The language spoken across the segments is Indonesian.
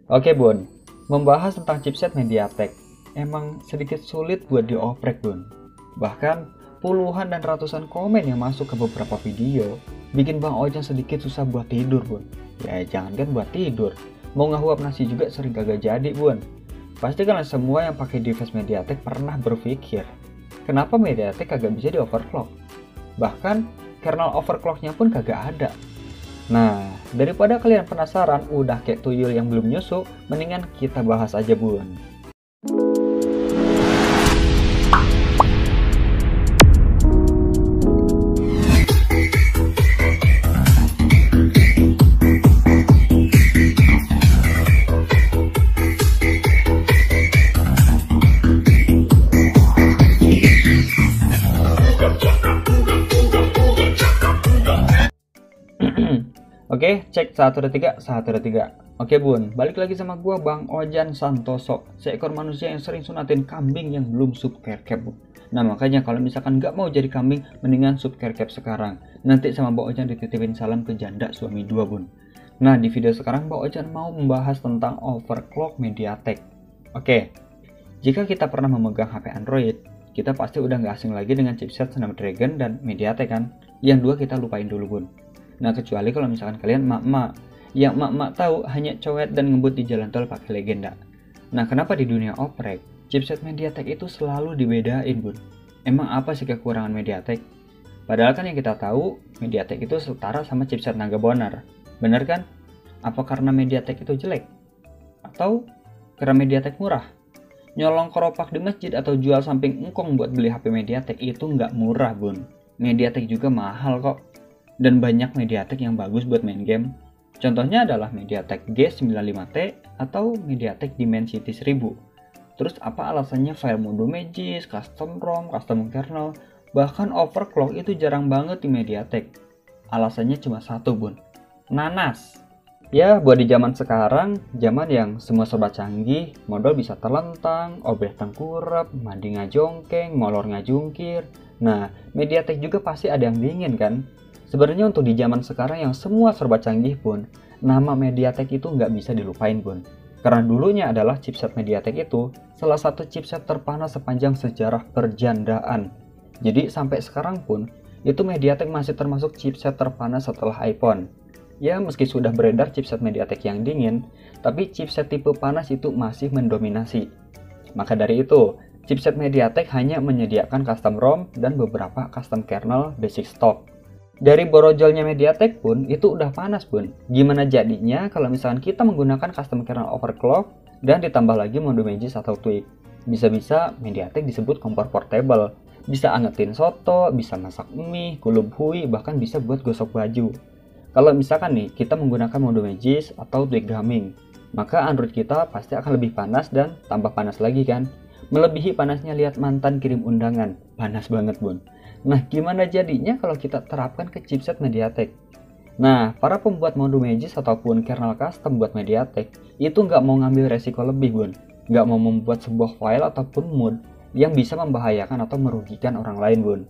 Oke Bun, membahas tentang chipset MediaTek emang sedikit sulit buat dioprek Bun. Bahkan puluhan dan ratusan komen yang masuk ke beberapa video bikin Bang Ojan sedikit susah buat tidur Bun. Ya jangankan buat tidur, mau ngahuap nasi juga sering kagak jadi Bun. Pasti kalian semua yang pakai device MediaTek pernah berpikir, kenapa MediaTek kagak bisa di overclock? Bahkan kernel overclocknya pun kagak ada. Nah, daripada kalian penasaran udah kayak tuyul yang belum nyusu, mendingan kita bahas aja Bun. Oke, cek 123. Oke Bun, balik lagi sama gua Bang Ojan Santoso, seekor manusia yang sering sunatin kambing yang belum sub kerkep Bun. Nah makanya kalau misalkan nggak mau jadi kambing, mendingan sub kerkep sekarang. Nanti sama Bang Ojan dititipin salam ke janda suami 2 Bun. Nah di video sekarang Bang Ojan mau membahas tentang overclock MediaTek. Oke, jika kita pernah memegang HP Android, kita pasti udah nggak asing lagi dengan chipset Snapdragon dan MediaTek kan. Yang dua kita lupain dulu Bun. Nah kecuali kalau misalkan kalian mak-mak, yang mak-mak tahu hanya coet dan ngebut di jalan tol pakai legenda. Nah kenapa di dunia oprek, chipset MediaTek itu selalu dibedain Bun? Emang apa sih kekurangan MediaTek? Padahal kan yang kita tahu, MediaTek itu setara sama chipset Naga Bonar. Bener kan? Apa karena MediaTek itu jelek? Atau karena MediaTek murah? Nyolong keropak di masjid atau jual samping engkong buat beli HP MediaTek itu nggak murah Bun. MediaTek juga mahal kok. Dan banyak MediaTek yang bagus buat main game. Contohnya adalah MediaTek G95T atau MediaTek Dimensity 1000. Terus apa alasannya file mode Magis, custom ROM, custom kernel, bahkan overclock itu jarang banget di MediaTek. Alasannya cuma satu Bun, nanas. Ya buat di zaman sekarang, zaman yang semua serba canggih, modal bisa terlentang, obeh tengkurap, mandi ngajongkeng, molor ngajungkir. Nah MediaTek juga pasti ada yang dingin kan. Sebenarnya untuk di zaman sekarang yang semua serba canggih pun, nama MediaTek itu nggak bisa dilupain Bun. Karena dulunya adalah chipset MediaTek itu salah satu chipset terpanas sepanjang sejarah perjandaan. Jadi sampai sekarang pun, itu MediaTek masih termasuk chipset terpanas setelah iPhone. Ya meski sudah beredar chipset MediaTek yang dingin, tapi chipset tipe panas itu masih mendominasi. Maka dari itu, chipset MediaTek hanya menyediakan custom ROM dan beberapa custom kernel basic stock. Dari borojolnya MediaTek pun itu udah panas Bun. Gimana jadinya kalau misalkan kita menggunakan custom kernel overclock dan ditambah lagi mode Magis atau tweak. Bisa-bisa MediaTek disebut kompor portable. Bisa angetin soto, bisa masak mie, kulub hui, bahkan bisa buat gosok baju. Kalau misalkan nih kita menggunakan mode Magis atau tweak gaming, maka Android kita pasti akan lebih panas dan tambah panas lagi kan. Melebihi panasnya lihat mantan kirim undangan. Panas banget Bun. Nah, gimana jadinya kalau kita terapkan ke chipset MediaTek? Nah, para pembuat mode Magis ataupun kernel custom buat MediaTek itu nggak mau ngambil resiko lebih Bun. Nggak mau membuat sebuah file ataupun mood yang bisa membahayakan atau merugikan orang lain Bun.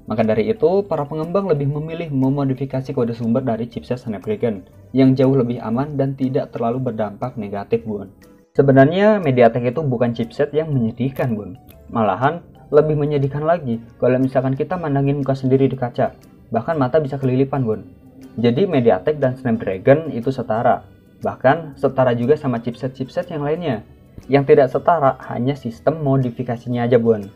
Maka dari itu, para pengembang lebih memilih memodifikasi kode sumber dari chipset Snapdragon yang jauh lebih aman dan tidak terlalu berdampak negatif Bun. Sebenarnya MediaTek itu bukan chipset yang menyedihkan Bun. Malahan lebih menyedihkan lagi kalau misalkan kita mandangin muka sendiri di kaca, bahkan mata bisa kelilipan Bun. Jadi MediaTek dan Snapdragon itu setara, bahkan setara juga sama chipset-chipset yang lainnya. Yang tidak setara hanya sistem modifikasinya aja Bun.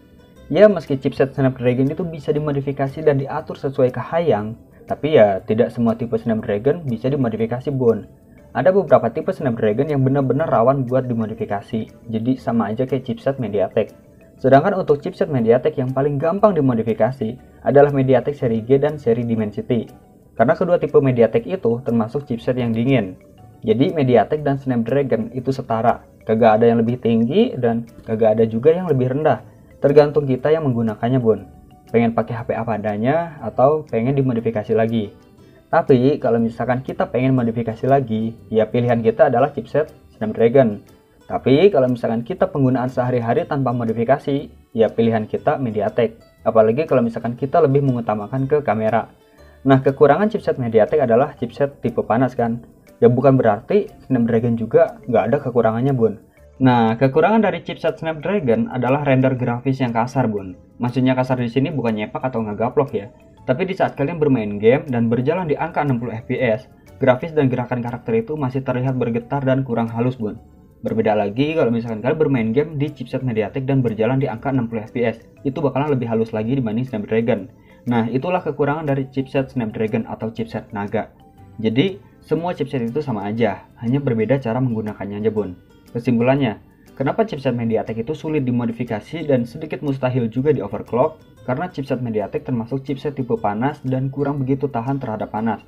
Ya meski chipset Snapdragon itu bisa dimodifikasi dan diatur sesuai kehayang, tapi ya tidak semua tipe Snapdragon bisa dimodifikasi Bun. Ada beberapa tipe Snapdragon yang benar-benar rawan buat dimodifikasi, jadi sama aja kayak chipset MediaTek. Sedangkan untuk chipset MediaTek yang paling gampang dimodifikasi adalah MediaTek seri G dan seri Dimensity. Karena kedua tipe MediaTek itu termasuk chipset yang dingin. Jadi MediaTek dan Snapdragon itu setara. Kagak ada yang lebih tinggi dan kagak ada juga yang lebih rendah. Tergantung kita yang menggunakannya Bun. Pengen pakai HP apa adanya atau pengen dimodifikasi lagi. Tapi kalau misalkan kita pengen modifikasi lagi, ya pilihan kita adalah chipset Snapdragon. Tapi kalau misalkan kita penggunaan sehari-hari tanpa modifikasi, ya pilihan kita MediaTek. Apalagi kalau misalkan kita lebih mengutamakan ke kamera. Nah, kekurangan chipset MediaTek adalah chipset tipe panas kan. Ya bukan berarti Snapdragon juga nggak ada kekurangannya, Bun. Nah, kekurangan dari chipset Snapdragon adalah render grafis yang kasar, Bun. Maksudnya kasar di sini bukan nyepak atau ngegaplok ya. Tapi di saat kalian bermain game dan berjalan di angka 60 fps, grafis dan gerakan karakter itu masih terlihat bergetar dan kurang halus, Bun. Berbeda lagi kalau misalkan kalian bermain game di chipset MediaTek dan berjalan di angka 60 fps, itu bakalan lebih halus lagi dibanding Snapdragon. Nah, itulah kekurangan dari chipset Snapdragon atau chipset Naga. Jadi, semua chipset itu sama aja, hanya berbeda cara menggunakannya aja, Bun. Kesimpulannya, kenapa chipset MediaTek itu sulit dimodifikasi dan sedikit mustahil juga di overclock? Karena chipset MediaTek termasuk chipset tipe panas dan kurang begitu tahan terhadap panas.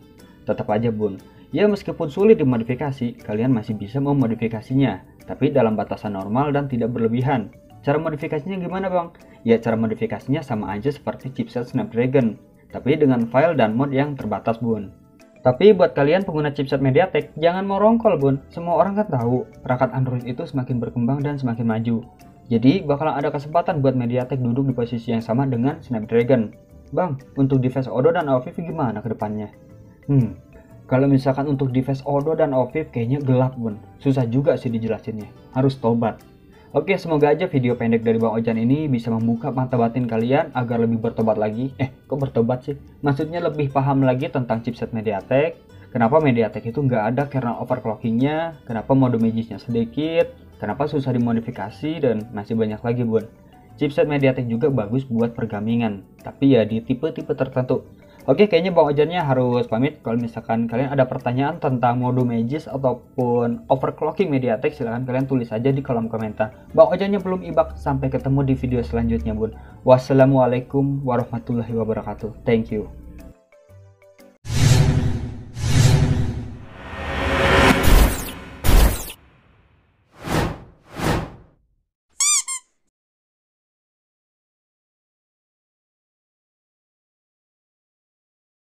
Tetap aja, Bun, ya meskipun sulit dimodifikasi, kalian masih bisa memodifikasinya, tapi dalam batasan normal dan tidak berlebihan. Cara modifikasinya gimana, Bang? Ya, cara modifikasinya sama aja seperti chipset Snapdragon, tapi dengan file dan mod yang terbatas, Bun. Tapi buat kalian pengguna chipset MediaTek, jangan mau rongkol, Bun. Semua orang kan tahu, perangkat Android itu semakin berkembang dan semakin maju. Jadi, bakalan ada kesempatan buat MediaTek duduk di posisi yang sama dengan Snapdragon. Bang, untuk device Odoo dan Aviv gimana ke depannya? Kalau misalkan untuk device Odoo dan Aviv kayaknya gelap, Bun. Susah juga sih dijelasinnya. Harus tobat. Oke, semoga aja video pendek dari Bang Ojan ini bisa membuka mata batin kalian agar lebih bertobat lagi. Kok bertobat sih? Maksudnya lebih paham lagi tentang chipset MediaTek. Kenapa MediaTek itu nggak ada kernel overclockingnya, kenapa mode magisnya sedikit, kenapa susah dimodifikasi, dan masih banyak lagi, Bun. Chipset MediaTek juga bagus buat pergamingan, tapi ya di tipe-tipe tertentu. Oke, kayaknya Bang Ojannya harus pamit. Kalau misalkan kalian ada pertanyaan tentang mode magis ataupun overclocking MediaTek, silahkan kalian tulis aja di kolom komentar. Bang Ojannya belum ibak, sampai ketemu di video selanjutnya, Bun. Wassalamualaikum warahmatullahi wabarakatuh. Thank you.